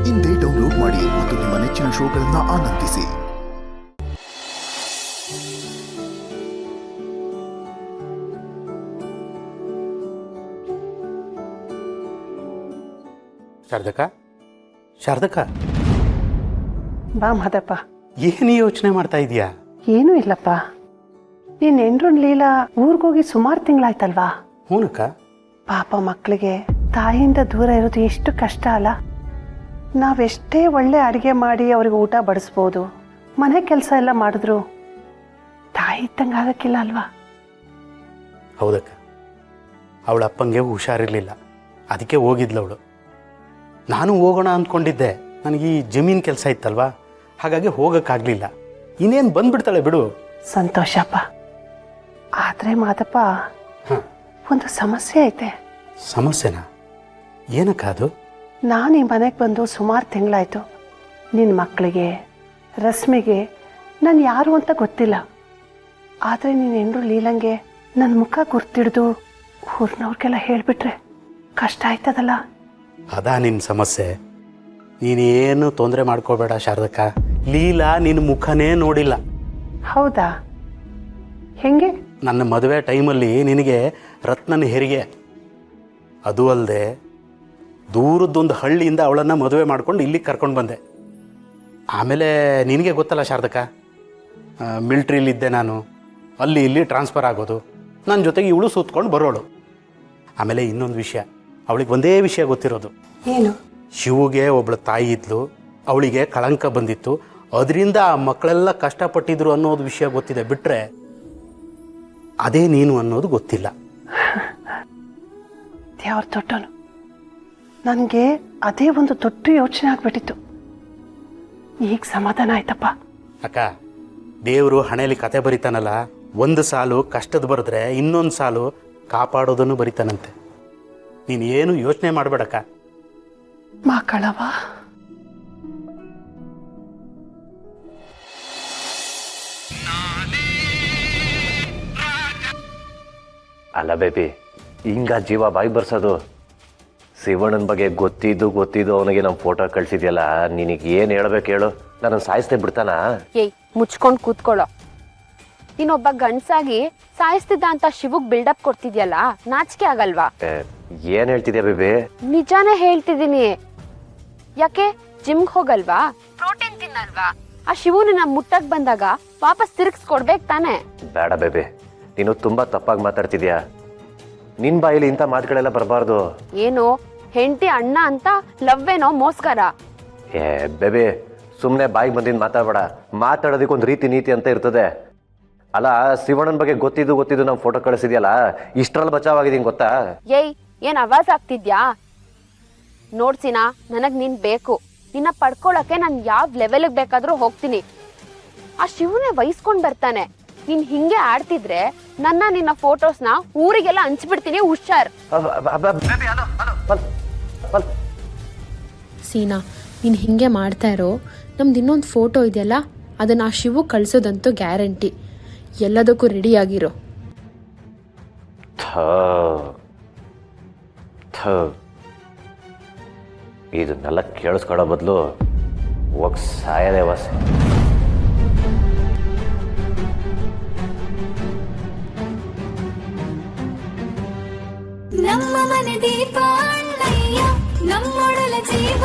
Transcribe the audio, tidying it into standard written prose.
ಇಂದೇ ಡೌನ್ಲೋಡ್ ಮಾಡಿ ಮತ್ತು ನಿಮ್ಮ ನೆಚ್ಚಿನ ಶೋಗಳನ್ನು ಆನಂದಿಸಿ. ಶಾರದಕ್ಕ ಬಾ ಮಾದಪ್ಪ. ಏನು ಯೋಚನೆ ಮಾಡ್ತಾ ಇದೀಯಾ? ಏನೂ ಇಲ್ಲಪ್ಪ. ನೀನ್ ಹೆಂಡ್ರನ್ ಲೀಲಾ ಊರಿಗೋಗಿ ಸುಮಾರು ತಿಂಗಳಾಯ್ತಲ್ವಾ? ಹೂನಕ್ಕ. ಪಾಪ ಮಕ್ಕಳಿಗೆ ತಾಯಿಯಿಂದ ದೂರ ಇರೋದು ಎಷ್ಟು ಕಷ್ಟ ಅಲ್ಲ. ನಾವೆಷ್ಟೇ ಒಳ್ಳೆ ಅಡುಗೆ ಮಾಡಿ ಅವ್ರಿಗೆ ಊಟ ಬಡಿಸ್ಬೋದು, ಮನೆ ಕೆಲಸ ಎಲ್ಲ ಮಾಡಿದ್ರು ತಾಯಿ ಇದ್ದಂಗೆ ಆಗಕ್ಕಿಲ್ಲ ಅಲ್ವಾ? ಹೌದಕ್ಕ, ಅವಳ ಅಪ್ಪಂಗೆ ಹುಷಾರಿರ್ಲಿಲ್ಲ, ಅದಕ್ಕೆ ಹೋಗಿದ್ಲವಳು. ನಾನು ಹೋಗೋಣ ಅಂದ್ಕೊಂಡಿದ್ದೆ, ನನಗೆ ಈ ಜಮೀನು ಕೆಲಸ ಇತ್ತಲ್ವಾ, ಹಾಗಾಗಿ ಹೋಗೋಕ್ಕಾಗಲಿಲ್ಲ. ಇನ್ನೇನು ಬಂದ್ಬಿಡ್ತಾಳೆ ಬಿಡು. ಸಂತೋಷಪ್ಪ. ಆದರೆ ಮಾದಪ್ಪ, ಒಂದು ಸಮಸ್ಯೆ ಐತೆ. ಸಮಸ್ಯೆನಾ? ಏನಕ್ಕ ಅದು? ನಾನು ಈ ಮನೆಗೆ ಬಂದು ಸುಮಾರು ತಿಂಗಳಾಯ್ತು. ನಿನ್ನ ಮಕ್ಕಳಿಗೆ, ರಶ್ಮಿಗೆ ನಾನು ಯಾರು ಅಂತ ಗೊತ್ತಿಲ್ಲ. ಆದರೆ ನೀನು ಹೆಂಡ್ರು ಲೀಲಂಗೆ ನನ್ನ ಮುಖ ಗುರ್ತಿಡ್ದು ಊರಿನವ್ರಿಗೆಲ್ಲ ಹೇಳಿಬಿಟ್ರೆ ಕಷ್ಟ ಆಯ್ತದಲ್ಲ. ಅದಾ ನಿನ್ನ ಸಮಸ್ಯೆ? ನೀನೇನು ತೊಂದರೆ ಮಾಡ್ಕೋಬೇಡ ಶಾರದಕ್ಕ. ಲೀಲಾ ನಿನ್ನ ಮುಖನೇ ನೋಡಿಲ್ಲ. ಹೌದಾ? ಹೆಂಗೆ? ನನ್ನ ಮದುವೆ ಟೈಮಲ್ಲಿ ನಿನಗೆ ರತ್ನನ ಹೆರಿಗೆ, ಅದು ಅಲ್ಲದೆ ದೂರದ್ದೊಂದು ಹಳ್ಳಿಯಿಂದ ಅವಳನ್ನು ಮದುವೆ ಮಾಡ್ಕೊಂಡು ಇಲ್ಲಿಗೆ ಕರ್ಕೊಂಡು ಬಂದೆ. ಆಮೇಲೆ ನಿನಗೆ ಗೊತ್ತಲ್ಲ ಶಾರದಕ್ಕ, ಮಿಲ್ಟ್ರಿಲಿದ್ದೆ ನಾನು, ಅಲ್ಲಿ ಇಲ್ಲಿ ಟ್ರಾನ್ಸ್ಫರ್ ಆಗೋದು, ನನ್ನ ಜೊತೆಗೆ ಇವಳು ಸುತ್ಕೊಂಡು ಬರೋಳು. ಆಮೇಲೆ ಇನ್ನೊಂದು ವಿಷಯ, ಅವಳಿಗೆ ಒಂದೇ ವಿಷಯ ಗೊತ್ತಿರೋದು. ಏನು? ಶಿವುಗೆ ಒಬ್ಬಳು ತಾಯಿ ಇದ್ಲು, ಅವಳಿಗೆ ಕಳಂಕ ಬಂದಿತ್ತು, ಅದರಿಂದ ಆ ಮಕ್ಕಳೆಲ್ಲ ಕಷ್ಟಪಟ್ಟಿದ್ರು ಅನ್ನೋದು ವಿಷಯ ಗೊತ್ತಿದೆ. ಬಿಟ್ಟರೆ ಅದೇ ನೀನು ಅನ್ನೋದು ಗೊತ್ತಿಲ್ಲ. ದೇವ್ರ ದೊಡ್ಡನು. ನನಗೆ ಅದೇ ಒಂದು ದೊಡ್ಡ ಯೋಚನೆ ಆಗ್ಬಿಟ್ಟಿತ್ತು. ಈಗ ಸಮಾಧಾನ ಆಯ್ತಪ್ಪ. ಅಕ್ಕ, ದೇವರು ಹಣೆಯಲ್ಲಿ ಕತೆ ಬರಿತಾನಲ್ಲ, ಒಂದು ಸಾಲು ಕಷ್ಟದ ಬರೆದ್ರೆ ಇನ್ನೊಂದು ಸಾಲು ಕಾಪಾಡೋದನ್ನು ಬರಿತಾನಂತೆ. ನೀನು ಏನು ಯೋಚನೆ ಮಾಡಬೇಡಕ್ಕ. ಮಕ್ಕಳವ, ಅಲ್ಲ ಬೇಬಿ, ಹಿಂಗ ಜೀವ ಬಾಯಿ ಬರ್ಸೋದು? ಶಿವಣ್ಣನ ಬಗ್ಗೆ ಗೊತ್ತಿದ್ದು ಅವನಿಗೆ ನಮ್ಮ ಫೋಟೋ ಕಳ್ಸಿದ್ಯಲ್ಲ, ನಿನಗೆ ಏನು ಹೇಳ್ಬೇಕು ಹೇಳು? ನಾನು ಸಾಯಿಸ್ತೇ ಬಿಡ್ತಾನ? ಏಯ್, ಮುಚ್ಕೊಂಡು ಕೂತ್ಕೊಳ್ಳೋ. ನೀನೊಬ್ಬ ಗಂಡ್ಸಾಗಿ ಸಾಯಿಸ್ತಿದ್ದ ಅಂತ ಶಿವಗ್ ಬಿಲ್ಡಪ್ ಕೊಡ್ತಿದ್ಯಲ್ಲ, ನಾಚಿಕೆ ಆಗಲ್ವಾ? ಏನ್ ಹೇಳ್ತಿದ್ಯಾ ಬೇಬಿ? ನಿಜಾನೇ ಹೇಳ್ತಿದ್ದೀನಿ. ಯಾಕೆ ಜಿಮ್ಗೆ ಹೋಗಲ್ವಾ? ಪ್ರೋಟೀನ್ ತಿನ್ನಲ್ವಾ? ಆ ಶಿವು ನಿನ್ನ ಮುಟ್ಟಕ್ ಬಂದಾಗ ವಾಪಸ್ ತಿರುಗಿಸ್ಕೊಡ್ಬೇಕು ತಾನೆ? ಬೇಡ ಬೇಬಿ, ನೀನು ತುಂಬಾ ತಪ್ಪಾಗಿ ಮಾತಾಡ್ತಿದ್ಯಾ. ನಿನ್ ಬಾಯಲ್ಲಿ ಇಂಥ ಮಾತುಗಳೆಲ್ಲ ಬರಬಾರ್ದು. ಏನು ಹೆಂಡತಿ ಅಣ್ಣ ಅಂತ ಲವ್ ಏನೋ ಮೋಸ್ಕರ? ಬೇಬಿ, ಸುಮ್ಮನೆ ಬಾಯಿಗೆ ಬಂದಿದ್ದು ಮಾತಾಡ್ಬೇಡ. ಮಾತಾಡೋದಕ್ಕೆ ಒಂದು ರೀತಿ ನೀತಿ ಅಂತ ಇರ್ತದೆ. ಅಲ್ಲ, ಶಿವಣ್ಣನ ಬಗ್ಗೆ ಗೊತ್ತಿದ್ದು ನಾವು ಫೋಟೋ ಕಳಿಸಿದ್ಯಲ್ಲ, ಇಷ್ಟರಲ್ಲಿ ಬಚಾವಾಗಿದ್ದೀನಿ ಗೊತ್ತಾ? ಏನ್ ಆವಾಜ್ ಆಗ್ತಿದ್ಯಾ? ನೋಡ್ಸಿನಾ, ನನಗ್ ನೀನ್ ಬೇಕು. ನಿನ್ನ ಪಡ್ಕೊಳಕ್ಕೆ ನಾನು ಯಾವ ಲೆವೆಲ್ಗೆ ಬೇಕಾದ್ರೂ ಹೋಗ್ತೀನಿ. ಆ ಶಿವನೇ ವಹಿಸ್ಕೊಂಡ್ ಬರ್ತಾನೆ. ನೀನ್ ಹಿಂಗೆ ಆಡ್ತಿದ್ರೆ ನಿನ್ನ ಫೋಟೋಸ್ನ ಊರಿಗೆಲ್ಲ ಹಂಚ್ಬಿಡ್ತೀನಿ, ಹುಷಾರ್. ಸೀನಾ, ನೀನು ಹಿಂಗೆ ಮಾಡ್ತಾ ಇರೋ. ನಮ್ದು ಇನ್ನೊಂದು ಫೋಟೋ ಇದೆಯಲ್ಲ, ಅದನ್ನು ಆ ಶಿವು ಕಳಿಸೋದಂತೂ ಗ್ಯಾರಂಟಿ. ಎಲ್ಲದಕ್ಕೂ ರೆಡಿಯಾಗಿರೋ. ಇದನ್ನೆಲ್ಲ ಕೇಳಿಸ್ಕೊಳ್ಳೋ ಬದಲು ಹೋಗಿ ಸಾಯದೆ ವಾಸ. ನಮ್ಮ ಮನೆ ದೀಪ ಅಣ್ಣಯ್ಯ, ನಮ್ಮೊಡಲ ಜೀವ